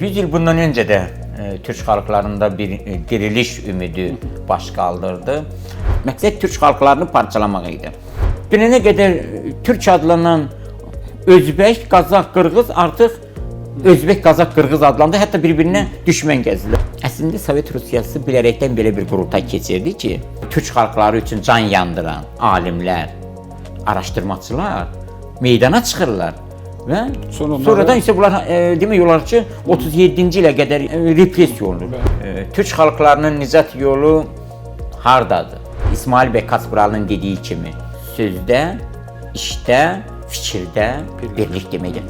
100 yıl bundan önce de Türk xalqlarında bir diriliş ümidi baş kaldırdı. Məqsəd Türk xalqlarını parçalamaq idi. Gününə qədər Türk adlanan Özbək, Qazaq, Qırğız artıq Özbək, Qazaq, Qırğız adlandı. Hətta bir-birinə düşmən gəzdiler. Əslində Sovet Rusiyası bilərəkdən belə bir qurultay keçirdi ki, Türk xalqları üçün can yandıran alimlər, araşdırmacılar meydana çıxırlar. Və sonradan isə bunlar demək olar ki, 37-ci ilə qədər repressiya olunur. Türk xalqlarının nicat yolu hardadır? İsmail bəy Kasparalının dediyi kimi, sözdə, işdə, fikirdə birlik deməkdir.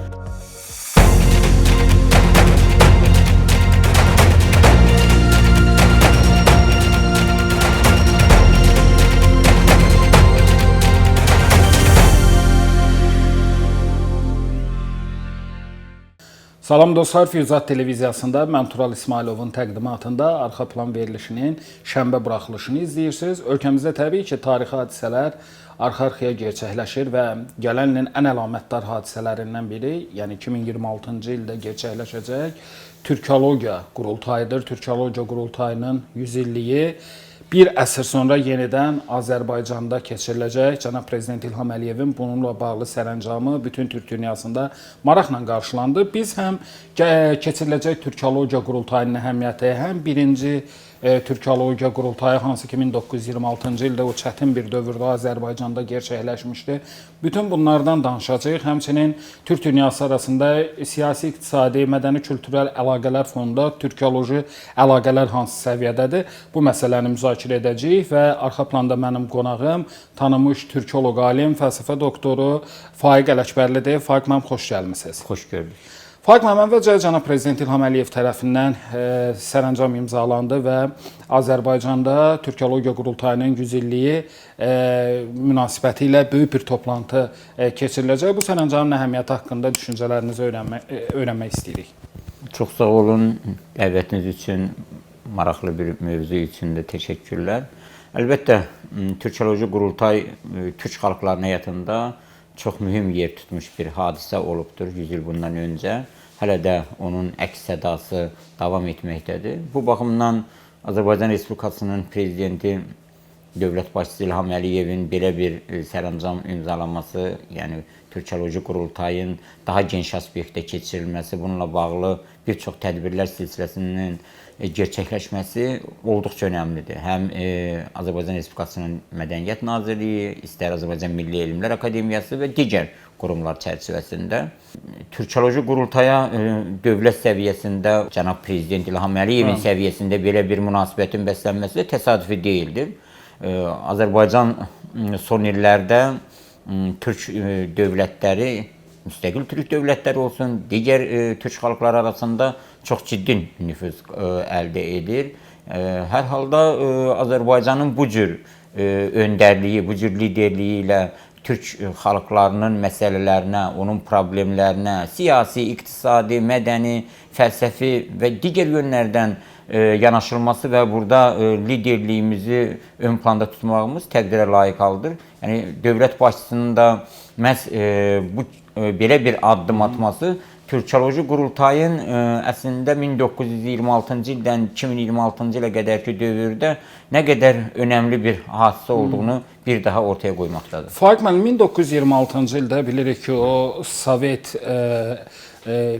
Salam dostlar, Füzyat televiziyasında mən Tural İsmailovun təqdimatında arxa plan verilişinin şənbə buraxılışını izləyirsiniz. Ölkəmizdə təbii ki, tarixi hadisələr arxa-arxaya gerçəkləşir və gələn ilin ən əlamətdar hadisələrindən biri, yəni 2026-cı ildə gerçəkləşəcək Türkologiya qurultayıdır. Türkologiya qurultayının 100 illiyi bir əsr sonra yenidən Azərbaycanda keçiriləcək. Cənab Prezident İlham Əliyevin bununla bağlı sərəncamı bütün Türk dünyasında maraqla qarşılandı. Biz həm keçiriləcək Türkologiya qurultayının əhəmiyyəti, həm birinci Türkologiya qurultayı, hansı ki 1926-cı ildə o çətin bir dövrdə Azərbaycanda gerçəkləşmişdi. Bütün bunlardan danışacağıq. Həmçinin Türk dünyası arasında siyasi, iqtisadi, mədəni, kültürel əlaqələr fonunda türkoloji əlaqələr hansı səviyyədədir? Bu məsələni müzakirə edəcəyik və arxa planda mənim qonağım tanınmış türkoloq alim, fəlsəfə doktoru Faiq Ələkbərlidir. Faiq mənim xoş gəlmisiniz. Xoş gördük. Faiq mənim əvvəlcə cənab Prezident İlham Əliyev tərəfindən sərəncam imzalandı və Azərbaycanda Türkologiya qurultayının 100 illiyi münasibəti ilə böyük bir toplantı keçiriləcək. Bu sərəncamın əhəmiyyəti haqqında düşüncələrinizi öyrənmək istəyirik. Çox sağ olun dəvətiniz üçün, maraqlı bir mövzu üçün də təşəkkürlər. Əlbəttə, Türkologiya qurultay Türk xalqlarının həyatında çox mühüm yer tutmuş bir hadisə olubdur 100 il bundan öncə. Hələ də onun əks sədası davam etməkdədir. Bu baxımdan Azərbaycan Respublikasının prezidenti dövlət başçısı İlham Əliyevin belə bir sərəncam imzalaması, yəni Türkologiya qurultayın daha geniş aspektdə keçirilməsi, bununla bağlı bir çox tədbirlər silsiləsinin gerçəkləşməsi olduqca önəmlidir. Həm Azərbaycan Respublikasının Mədəniyyət Nazirliyi, istər Azərbaycan Milli Elmlər Akademiyası və digər qurumlar çərçivəsində Türkologiya qurultaya dövlət səviyyəsində cənab Prezident İlham Əliyevin səviyyəsində belə bir münasibətin bəslənməsi də təsadüfi deyildir. Azərbaycan son illərdə Türk dövlətləri, müstəqil Türk dövlətləri olsun, digər Türk xalqları arasında çox ciddi nüfuz əldə edir. Hər halda Azərbaycanın bu cür öndərliyi, bu cür liderliyi ilə Türk xalqlarının məsələlərinə, onun problemlərinə, siyasi, iqtisadi, mədəni, fəlsəfi və digər yönlərdən yanaşılması və burada liderliyimizi ön planda tutmağımız təqdirə layiq haldır. Yəni, dövlət başçısının da məhz belə bir addım atması Türkologiya qurultayın əslində 1926-cı ildən 2026-cı ilə qədərki dövrdə nə qədər önəmli bir hadisə olduğunu bir daha ortaya qoymaqdadır. Faiq müəllim, 1926-cı ildə bilirik ki, o Sovet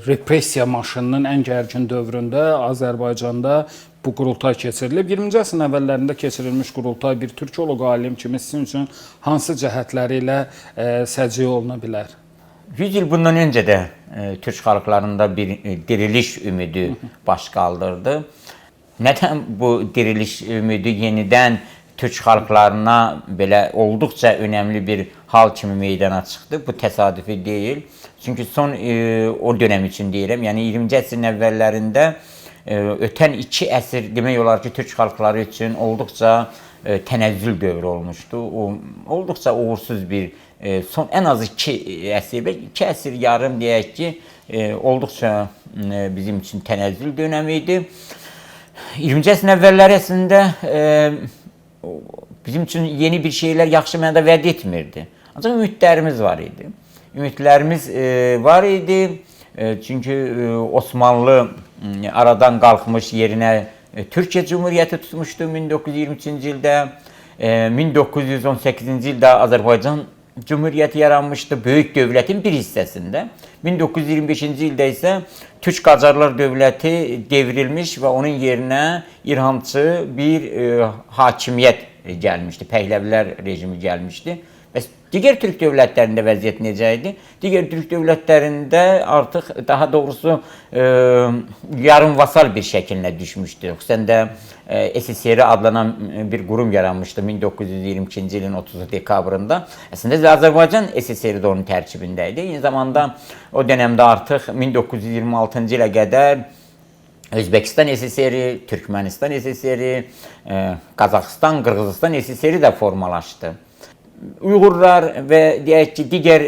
repressiya maşınının ən gərgin dövründə Azərbaycanda bu qurultay keçirilib. 20-ci əsrin əvvəllərində keçirilmiş qurultay bir türkoloq alim kimi sizin üçün hansı cəhətləri ilə səciyyə oluna bilər? 100 il bundan öncə də Türk xalqlarında bir diriliş ümidi baş kaldırdı. Nədən bu diriliş ümidi yenidən Türk xalqlarına belə olduqca önəmli bir hal kimi meydana çıxdı? Bu təsadüfi deyil. Çünki son o dönəm üçün deyirəm, yəni 20-ci əsrin əvvəllərində ötən 2 əsr demək olar ki, Türk xalqları üçün olduqca tənəzzül dövrü olmuşdu. Olduqca uğursuz bir son ən az 2 əsr yarım deyək ki, olduqca bizim üçün tənəzzül dönəmi idi. 20-ci əsrin əvvəlləri əslində bizim üçün yeni bir şeylər yaxşı mənada vəd etmirdi. Ancaq ümidlərimiz var idi. Ümidlərimiz var idi. Çünki Osmanlı aradan qalxmış, yerinə Türkiyə Cumhuriyyəti tutmuşdu 1923-cü ildə. 1918-ci ildə Azərbaycan Cumhuriyyəti yaranmışdı, böyük dövlətin bir hissəsində. 1925-ci ildə isə Türk Qacarlar dövləti devrilmiş və onun yerinə İrhamçı bir hakimiyyət gəlmişdi, Pəhləvilər rejimi gəlmişdi. Bəs digər türk dövlətlərində vəziyyət necə idi? Digər türk dövlətlərində artıq daha doğrusu yarımvasal bir şəklinə düşmüşdü. Xüsusən də SSR adlanan bir qurum yaranmışdı 1922-ci ilin 30 dekabrında. Əslində Azərbaycan SSR də onun tərkibində idi. Eyni zamanda o dövrdə artıq 1926-cı ilə qədər Özbəkistan SSR, Türkmənistan SSR, Qazaxıstan, Qırğızistan SSR də formalaşdı. Uyğurlar və deyək ki, digər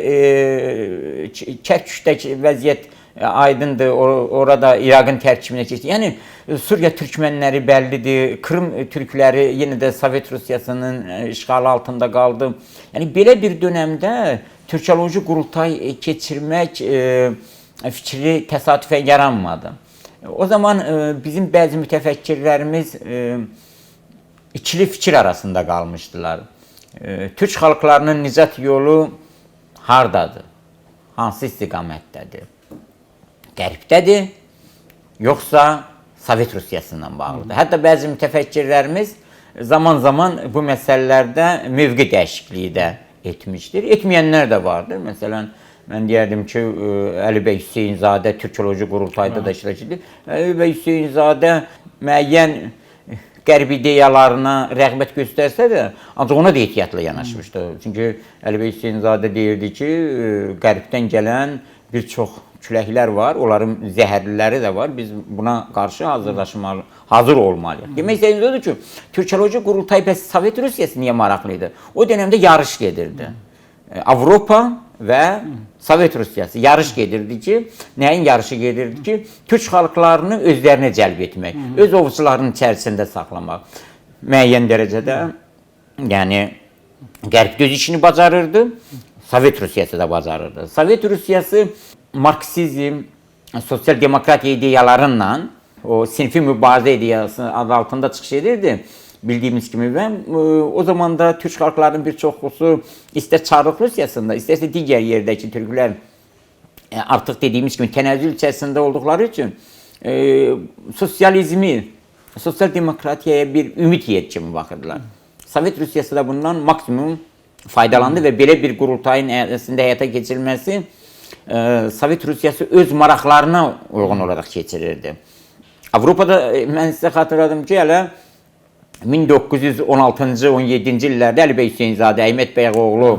Kərkükdəki vəziyyət aydındır, orada İraqın tərkibinə keçdi. Yəni, Suriya türkmənləri bəllidir, Krım türkləri yenə də Sovet Rusiyasının işğalı altında qaldı. Yəni, belə bir dönəmdə Türkoloji qurultay keçirmək fikri təsadüfən yaranmadı. O zaman bizim bəzi mütəfəkkirlərimiz ikili fikir arasında qalmışdılar. Türk xalqlarının nicat yolu hardadır? Hansı istiqamətdədir? Qərbdədir, yoxsa Sovet Rusiyasından bağlıdır? Hətta bəzi mütəfəkkirlərimiz zaman-zaman bu məsələlərdə mövqe dəyişikliyi də etmişdir. Etməyənlər də vardır. Məsələn, mən deyərdim ki, Əli bəy Hüseynzadə Türkoloji qurultayda da iştirak edir. Əli bəy Hüseynzadə müəyyən qərb ideyalarına rəğbət göstərsə də, ancaq ona da ehtiyatla yanaşmışdı. Çünki Əli bəy Hüseynzadə deyirdi ki, qərbdən gələn bir çox küləklər var, onların zəhərliləri də var. Biz buna qarşı hazır olmalıyıq. Demək istədiyimiz odur ki, Türkoloji qurultay bəs Sovet Rusiyası niyə maraqlıydı? O dövrdə yarış gedirdi. Avropa və Sovet Rusiyası yarış gedirdi ki, nəyin yarışı gedirdi ki, Türk xalqlarını özlərinə cəlb etmək, öz ovucularının içərisində saxlamaq. Müəyyən dərəcədə, yəni, Qərb göz işini bacarırdı, Sovet Rusiyası da bacarırdı. Sovet Rusiyası Marksizm, sosial demokratiya ideyalarıyla, o sinfi mübarizə ideyası adı altında çıxış edirdi. Bildiyimiz kimi və o zaman da Türk xalqlarının bir çoxlusu istər Çarlıq Rusiyasında, istərsə digər yerdəki türklər artıq dediyimiz kimi tənəzzül içərisində olduqları üçün sosializmi, sosial demokratiyaya bir ümid yet kimi baxırdılar. Sovet Rusiyası da bundan maksimum faydalandı və belə bir qurultayın əslində həyata keçirilməsi Sovet Rusiyası öz maraqlarına uyğun olaraq keçirirdi. Avropada mən sizə xatırladım ki, hələ 1916-cı, 17-ci illərdə Əli bəy Hüseynzadə, Əhməd Bəyoğlu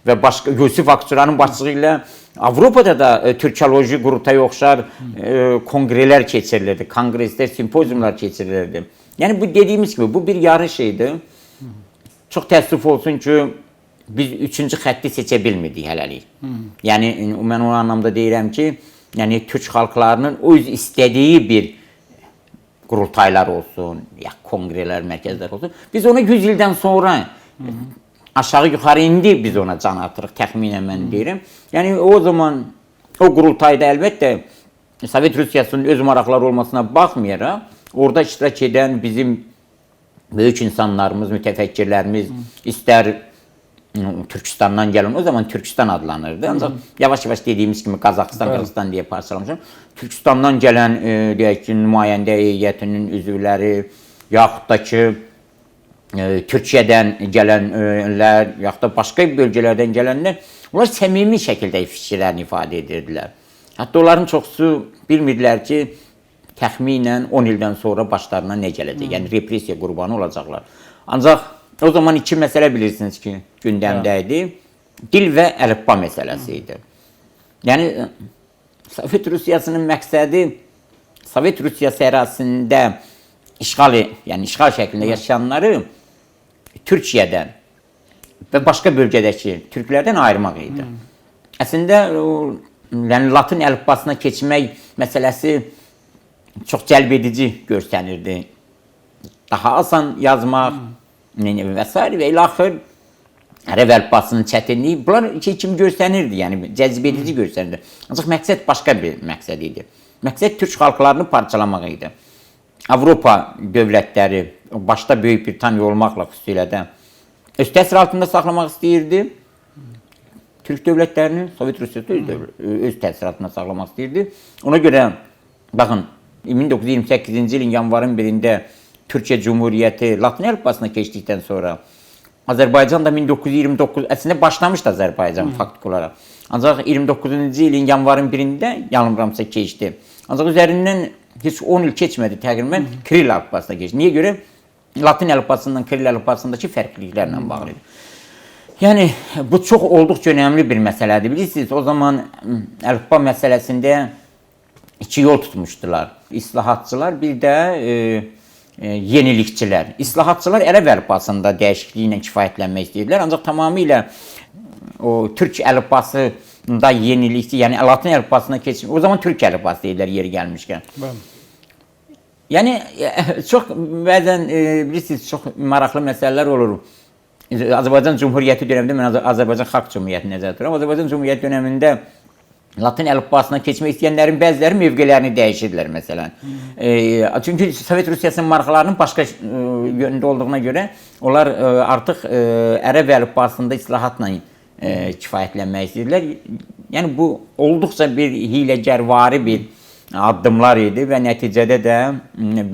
və başqa Yusif Akçuranın başçılığı ilə Avropada da Türkoloji qurultaya oxşar kongrelər keçirilirdi, kongreslər, simpoziyumlar keçirilirdi. Yəni, bu dediyimiz kimi, bu bir yarış idi. Çox təəssüf olsun ki, biz üçüncü xətti seçə bilmirdik hələlik. Yəni, mən o anlamda deyirəm ki, Türk xalqlarının öz istədiyi bir qurultaylar olsun, ya kongrelər, mərkəzlər olsun. Biz ona 100 ildən sonra aşağı yuxarı indi biz ona can atırıq, təxminən mən deyirəm. Yəni o zaman o qurultayda əlbəttə Sovet Rusiyasının öz maraqları olmasına baxmayaraq, orada iştirak edən bizim böyük insanlarımız, mütəfəkkirlərimiz, istər Türkistandan gələn, o zaman Türkistan adlanırdı. Ancaq yavaş-yavaş dediyimiz kimi Qazaxıstan, Qırğızistan deyə parçalamışam. Türkistandan gələn, deyək ki, nümayəndə heyətinin üzvləri, yaxud da ki, Türkiyədən gələnlər, yaxud da başqa bölgələrdən gələnlər, onlar səmimi şəkildə fikirlərini ifadə edirdilər. Hətta onların çoxusu bilmirdilər ki, təxminən 10 ildən sonra başlarına nə gələcək, yəni repressiya qurbanı olacaqlar. Ancaq o zaman iki məsələ bilirsiniz ki, gündəmdə idi. Dil və əlifba məsələsi idi. Yəni, Sovet Rusiyasının məqsədi Sovet Rusiyası ərazisində işğal şəklində yaşayanları Türkiyədən və başqa bölgədəki türklərdən ayırmaq idi. Əslində, Latin əlifbasına keçmək məsələsi çox cəlb edici görsənirdi. Daha asan yazmaq və s. və ilaxır ərəb əlifbasının çətinliyi, bunlar kimi görsənirdi, yəni cəzb edici görsənirdi. Ancaq məqsəd başqa bir məqsəd idi. Məqsəd türk xalqlarını parçalamaq idi. Avropa dövlətləri, başda Böyük Britaniya olmaqla xüsusilə də öz təsir altında saxlamaq istəyirdi. Türk dövlətlərini, Sovet Rusiyası öz təsir altında saxlamaq istəyirdi. Ona görə, baxın, 1928-ci ilin yanvarın 1-də Türkiyə Cumhuriyyəti Latın əlifbasına keçdikdən sonra Azərbaycan da 1929, əslində başlamışdı Azərbaycan faktiki olaraq. Ancaq 29-cu ilin yanvarın 1-də yanılmıramsa keçdi. Ancaq üzərindən heç 10 il keçmədi təqribən Kiril əlifbasına keçdi. Niyə görə? Latın əlifbasından Kiril əlifbasındakı fərqliliklərlə bağlı idi. Yəni, bu çox olduqca önəmli bir məsələdir. Bilirsiniz, o zaman əlifba məsələsində iki yol tutmuşdular. İslahatçılar, bir də yenilikçilər. İslahatçılar ərəb əlifbasında dəyişikliklə kifayətlənmək istəyirlər. Ancaq tamamilə o türk əlifbasında yenilikçi, yəni Latın əlifbasına keçmiş. O zaman türk əlifbası deyirlər yeri gəlmişkən. Yəni, çox bəzən bilirsiniz, çox maraqlı məsələlər olur. Azərbaycan Cumhuriyyəti dönəmində, mən Azərbaycan Xalq Cumhuriyyəti nəzərdə tuturam. Azərbaycan Cumhuriyyəti dönəmində Latın əlifbasına keçmək istəyənlərin bəziləri mövqelərini dəyişirlər, məsələn. Çünki Sovet Rusiyasının maraqlarının başqa yönündə olduğuna görə onlar artıq ərəb əlifbasında islahatla kifayətlənmək istəyirlər. Yəni, bu olduqca bir hiləgərvari bir addımlar idi və nəticədə də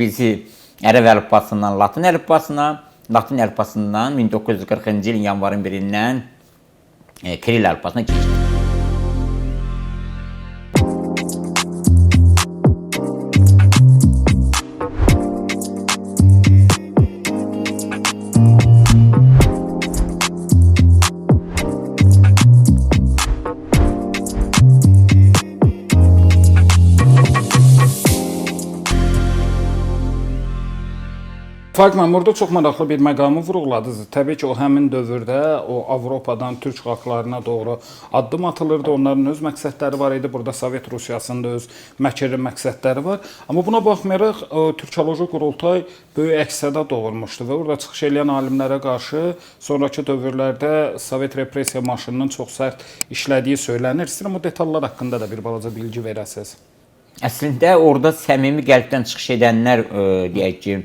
bizi ərəb əlifbasından Latın əlifbasına, Latın əlifbasından 1940-cı ilin yanvarın 1-dən Kiril əlifbasına keçdi. Fərq mən burada çox maraqlı bir məqamı vurğuladınız. Təbii ki, o həmin dövrdə o Avropadan türk xalqlarına doğru addım atılırdı. Onların öz məqsədləri var idi. Burada Sovet Rusiyasının da öz məkirli məqsədləri var. Amma buna baxmayaraq Türkoloji Qurultay böyük əks-səda doğurmuşdu və orada çıxış edən alimlərə qarşı sonrakı dövrlərdə Sovet repressiya maşınının çox sərt işlədiyi söylənir. İstəyirəm o detallar haqqında da bir balaca bilgi verəsiniz. Əslində orada səmimi qəlbdən çıxış edənlər deyək ki,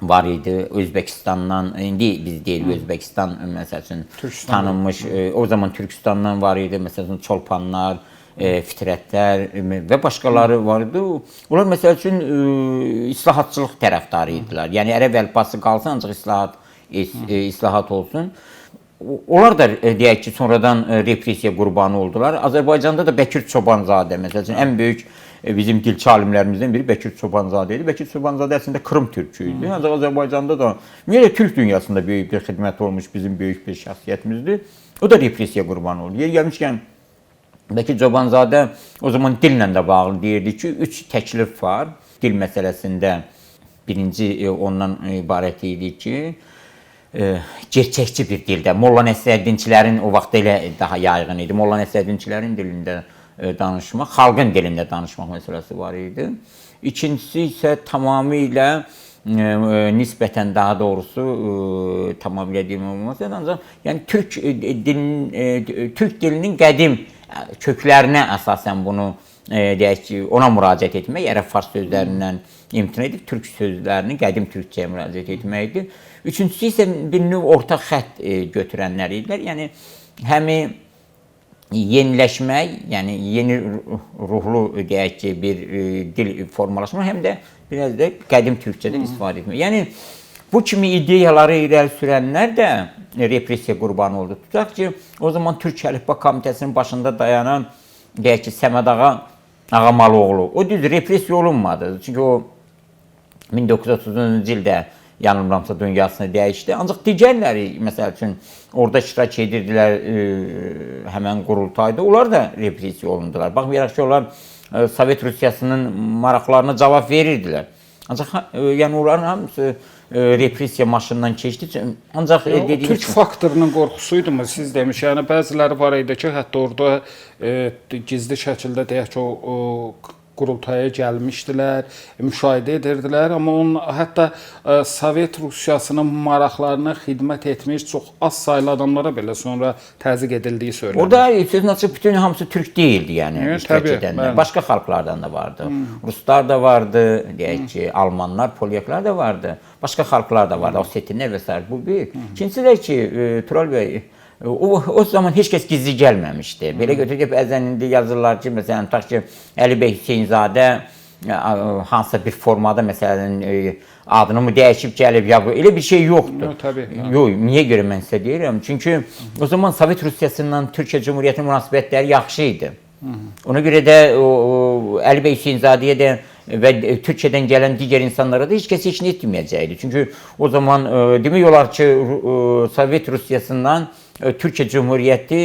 var idi. Özbəkistandan, indi biz deyirik Özbəkistan məsəl üçün tanınmış, o zaman Türkistandan var idi, məsəl üçün Çolpanlar, Fitrətlər və başqaları var idi. Onlar məsəl üçün islahatçılıq tərəfdarı idilər. Yəni ərəb əlifbası qalsın, ancaq islahat olsun. Onlar da deyək ki, sonradan repressiya qurbanı oldular. Azərbaycanda da Bəkir Çobanzadə, məsəl üçün ən böyük bizim dilçi alimlərimizdən biri Bəkir Çobanzadə idi. Bəkir Çobanzadə əslində Krım türkü idi. Azərbaycanda da, ümumiyyətlə türk dünyasında böyük bir xidmət olmuş bizim böyük bir şəxsiyyətimizdir. O da repressiya qurbanı oldu. Yer gəlmişkən Bəkir Çobanzadə o zaman dillə də bağlı deyirdi ki, 3 təklif var. Dil məsələsində birinci ondan ibarət idi ki, gerçəkçi bir dildə. Molla Nəsrəddinçilərin o vaxt elə daha yayğın idi. Molla Nəsrəddinçilərin dilində danışmaq, xalqın dilində danışmaq məsələsi var idi. İkincisi isə tamamilə nisbətən daha doğrusu tamamilə deyilmə olmasa, ancaq yəni türk dilinin qədim köklərinə əsasən bunu deyək ki, ona müraciət etmək, ərəb fars sözlərindən imtina edib türk sözlərini qədim türkçəyə müraciət etməkdir. Üçüncüsü isə bir növ orta xətt götürənlər idilər. Yəni həmi yeniləşmək, yəni yeni ruhlu deyək ki, bir dil formalaşmaq, həm də biraz da qədim türkçədən istifadə etmək. Yəni bu kimi ideyaları irəli sürənlər də repressiya qurbanı oldu. Tutaq ki, o zaman Türk Əlifba Komitəsinin başında dayanan deyək ki, Səməd Ağamalıoğlu, o düz repressiya olunmadı. Çünki o 1930-cu ildə yanılmıramsa dünyasını dəyişdi. Ancaq digərləri, məsəl üçün, orada iştirak edirdilər həmən qurultayda. Onlar da repressiya olundular. Baxmayaraq ki, onlar Sovet Rusiyasının maraqlarına cavab verirdilər. Ancaq yəni onların hamısı repressiya maşından keçdi. Ancaq Türk faktorunun qorxusuydu mu? Siz demiş, yəni bəziləri var idi ki, hətta orada gizli şəkildə deyək ki, o qurultaya gəlmişdilər, müşahidə edirdilər, amma onun hətta Sovet Rusiyasının maraqlarına xidmət etmiş çox az saylı adamlara belə sonra təzyiq edildiyi söylənilir. Orada sözün açıq bütün hamısı Türk değildi yani. Evet, iştirak tabii, edenler. evet. Başka halklardan da vardı. Ruslar da vardı, diyək ki, Almanlar, Polyaklar da vardı. Başka halklar da vardı, Osetinler vesaire. Bu bir. İkincisi de ki, Tural Bey, o zaman heç kəs gizli gəlməmişdi. Belə götürüb əzən indi yazırlar ki, məsələn, tutaq ki, Əli Bəy Hüseynzadə hansısa bir formada məsələn adını mı dəyişib gəlib ya elə bir şey yoxdur. Yox, təbii. Yox, niyə görə mən sizə deyirəm? Çünki o zaman Sovet Rusiyasından Türkiyə Cumhuriyyətinin münasibətləri yaxşı idi. Ona görə də Əli Bəy Hüseynzadəyə də və Türkiyədən gələn digər insanlara da heç kəs heç nə etməyəcəkdi. Çünki o zaman demək olar ki, Sovet Rusiyasından Türkiyə Cumhuriyyəti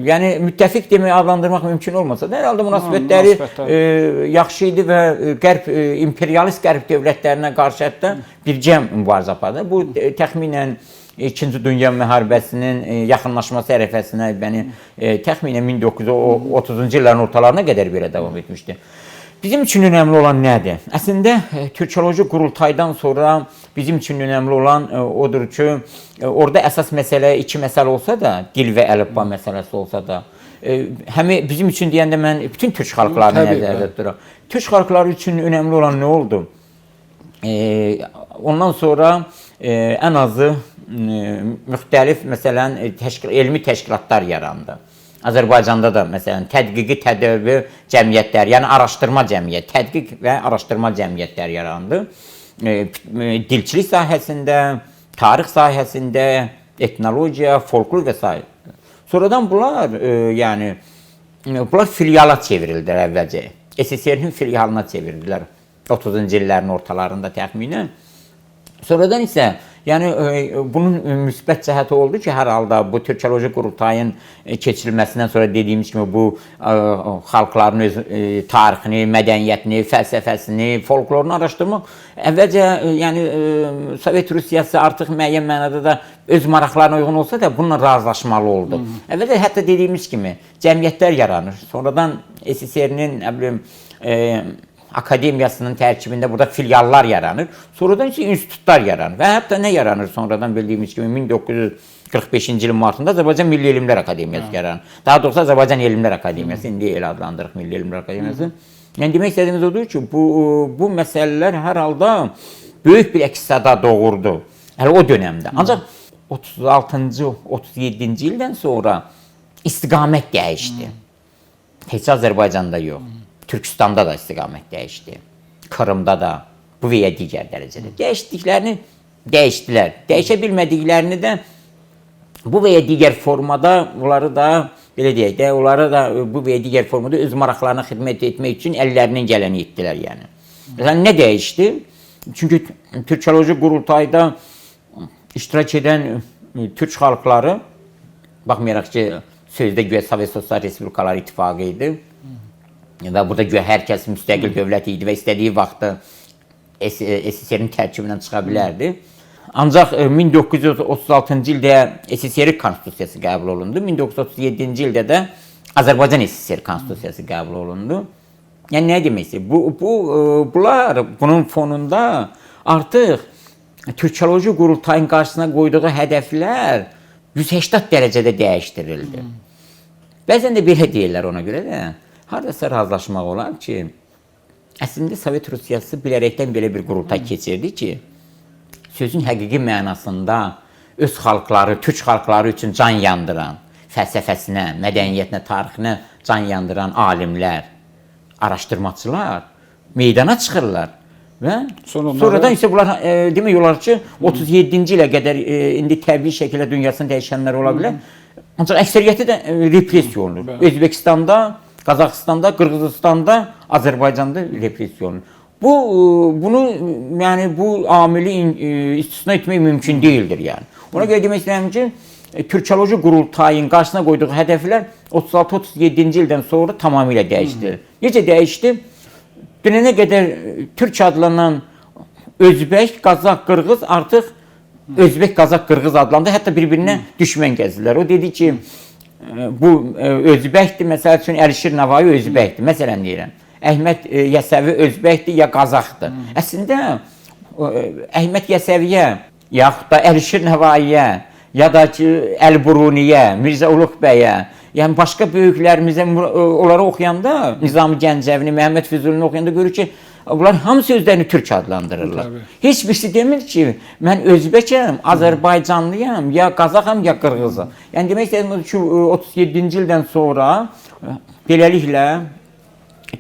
yəni müttəfiq demək adlandırmaq mümkün olmasa da hər halda münasibətləri yaxşı idi və qərb imperialist qərb dövlətlərinə qarşı hətta birgə mübarizə apardı. Bu təxminən İkinci Dünya müharibəsinin yaxınlaşması ərəfəsinə təxminən 1930-cu illərin ortalarına qədər belə davam etmişdi. Bizim üçün önəmli olan nədir? Əslində Türkoloji qurultaydan sonra bizim üçün önəmli olan odur ki, orada əsas məsələ iki məsələ olsa da, dil və əlifba məsələsi olsa da, həmi bizim üçün deyəndə mən bütün türk xalqlarını nəzərdə tuturam. Türk xalqları üçün önəmli olan nə oldu? Ondan sonra ən azı müxtəlif məsələn elmi təşkilatlar yarandı. Azərbaycanda da məsələn tədqiqi tədavvü cəmiyyətlər, yəni araşdırma cəmiyyət, tədqiq və araşdırma cəmiyyətləri yarandı. Dilçilik sahəsində, tarix sahəsində, etnologiya, folklor və s. Sonradan bunlar bunlar filiala çevrildilər əvvəlcə. SSR-nin filialına çevirdilər 30-cu illərin ortalarında təxminən. Sonradan isə bunun müsbət cəhəti oldu ki, hər halda bu Türkoloji qurultayın keçirilməsindən sonra dediyimiz kimi bu xalqların öz tarixini, mədəniyyətini, fəlsəfəsini, folklorunu araşdırmaq əvvəlcə Sovet Rusiyası artıq müəyyən mənada da öz maraqlarına uyğun olsa da bununla razılaşmalı oldu. Əvvəlcə hətta dediyimiz kimi cəmiyyətlər yaranır. Sonradan SSR-nin akademiyasının tərkibində burada filiallar yaranır. Sonradan isə institutlar yaranır. Və hətta nə yaranır sonradan bildiyimiz kimi 1945-ci ilin martında Azərbaycan Milli Elmlər Akademiyası yaranır. Daha doğrusu Azərbaycan Elmlər Akademiyası, indi elə adlandırıq Milli Elmlər Akademiyası. Yəni demək istədiyimiz odur ki, bu məsələlər hər halda böyük bir əks-səda doğurdu. Hələ o dönəmdə. Ancaq 36-cı, 37-ci ildən sonra istiqamət dəyişdi. Heç Azərbaycanda yox. Türkistanda da istiqamət dəyişdi. Krımda da bu və ya digər dərəcədə. Dəyişdiklərini dəyişdilər. Dəyişə bilmədiklərini də bu və ya digər formada onları da belə deyək də, onları da bu və ya digər formada öz maraqlarına xidmət etmək üçün əllərindən gələni etdilər yəni. Məsələn, nə dəyişdi? Çünki Türkoloji qurultayda iştirak edən türk xalqları, baxmayaraq ki, sözdə güya Sovet Sosial Respublikaları İttifaqı idi. Və burada güya hər kəs müstəqil dövlət idi və istədiyi vaxtda SSR-nin tərkibindən çıxa bilərdi. Ancaq 1936-cı ildə SSR Konstitusiyası qəbul olundu. 1937-ci ildə də Azərbaycan SSR Konstitusiyası qəbul olundu. Yəni nə demək istəyir? Bunlar bunun fonunda artıq Türkoloji qurultayın qarşısına qoyduğu hədəflər 180 dərəcədə dəyişdirildi. Bəzən də belə deyirlər ona görə də. Haradasa razılaşmaq olar ki, əslində Sovet Rusiyası bilərəkdən belə bir qurultay keçirdi ki, sözün həqiqi mənasında öz xalqları, türk xalqları üçün can yandıran, fəlsəfəsinə, mədəniyyətinə, tarixinə can yandıran alimlər, araşdırmaçılar meydana çıxırlar. Və sonradan isə bunlar demək olar ki, 37-ci ilə qədər indi təbii şəkildə dünyasını dəyişənlər ola bilər. Ancaq əksəriyyəti də repressiya olunur. Özbəkistanda, Qazaxıstanda, Qırğızıstanda, Azərbaycanda repressiya olunur. Bu amili istisna etmək mümkün deyildir yəni. Ona görə demək istəyirəm ki, Türkoloji qurultayın qarşısına qoyduğu hədəflər 36-37-ci ildən sonra tamamilə dəyişdi. Necə dəyişdi? Dünənə qədər Türk adlanan Özbək, Qazaq, Qırğız artıq Özbək, Qazaq, Qırğız adlandı. Hətta bir-birinə düşmən gəzdilər. O dedi ki, bu Özbəkdir, məsəl üçün Əlişir Navayi Özbəkdir, məsələn deyirəm. Əhməd Yəsəvi özbəkdir ya Qazaxdır. Əslində Əhməd Yəsəviyə yaxud da Əlişir Nəvaiyə ya da ki Əl-Buruniyə, Mirzə Uluq bəyə, yəni başqa böyüklərimizə onları oxuyanda, Nizami Gəncəvini, Məhəmməd Füzulini oxuyanda görür ki, bunlar hamısı özlərini türk adlandırırlar. Heç birisi demir ki, mən özbəkəm, Azərbaycanlıyam, ya Qazaxam, ya Qırğızam. Yəni demək istədim ki, 37-ci ildən sonra beləliklə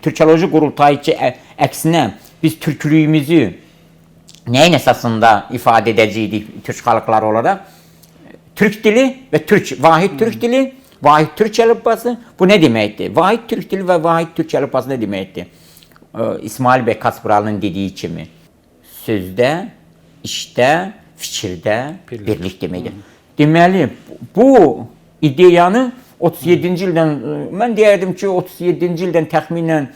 Türkoloji Qurultayı ki, əksinə biz türklüyümüzü nəyin əsasında ifadə edəcəydik türk xalqları olaraq? Türk dili və vahid türk dili, vahid türk əlifbası. Bu nə deməkdir? Vahid türk dili və vahid türk əlifbası nə deməkdir? İsmail bəy Kasbralı'nın dediyi kimi sözdə, işdə, fikirdə birlik deməkdir. Deməli, bu ideyanı 37-ci ildən, mən deyərdim ki, 37-ci ildən təxminən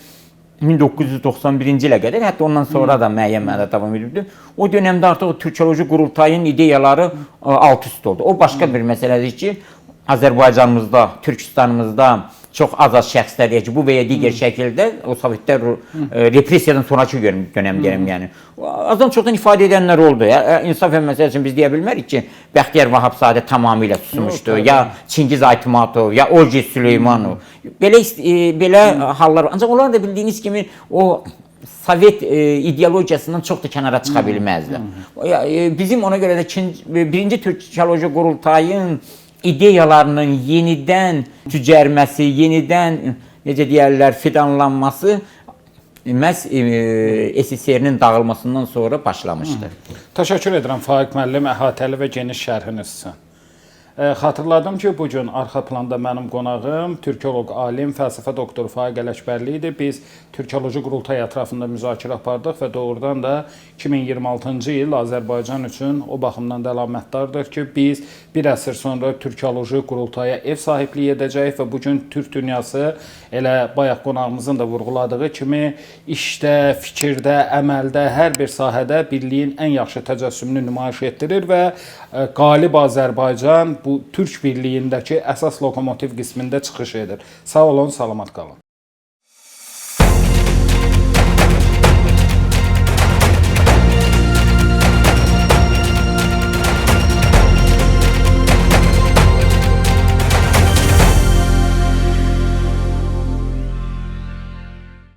1991-ci ilə qədər, hətta ondan sonra da müəyyən mənada davam edirdi. O dönəmdə artıq Türkoloji Qurultayın ideyaları alt-üst oldu. O başqa bir məsələdir ki, Azərbaycanımızda, Türkistanımızda çox az şəxslər deyək ki, bu və ya digər şəkildə o Sovetlər repressiyadan sonraki dönəm deyirəm yəni. Azdan çoxdan ifadə edənlər oldu. İnsafən məsələ üçün biz deyə bilmərik ki, Bəxtiyar Vahabzadə tamamilə susmuşdu, ya Çingiz Aytmatov, ya Olgi Süleymanov. Belə hallar var. Ancaq onlar da bildiyiniz kimi o Sovet ideologiyasından çox da kənara çıxa bilməzlər. Bizim ona görə də birinci Türkoloji Qurultayın ideyalarının yenidən cücərməsi, yenidən necə deyərlər, fidanlanması məhz SSR-nin dağılmasından sonra başlamışdı. Təşəkkür edirəm Faiq müəllim əhatəli və geniş şərhiniz üçün. Xatırladım ki, bugün arxa planda mənim qonağım türkoloq, alim, fəlsəfə doktoru Faiq Ələkbərli idi. Biz Türkoloji Qurultay ətrafında müzakirə apardıq və doğrudan da 2026-cı il Azərbaycan üçün o baxımdan da əlamətdardır ki, biz bir əsr sonra Türkoloji Qurultaya ev sahibliyi edəcəyik və bugün Türk dünyası elə bayaq qonağımızın da vurğuladığı kimi işdə, fikirdə, əməldə, hər bir sahədə birliyin ən yaxşı təcəssümünü nümayiş etdirir və qalib Azərbaycan bu Türk birliyindəki əsas lokomotiv qismində çıxış edir. Sağ olun, salamat qalın.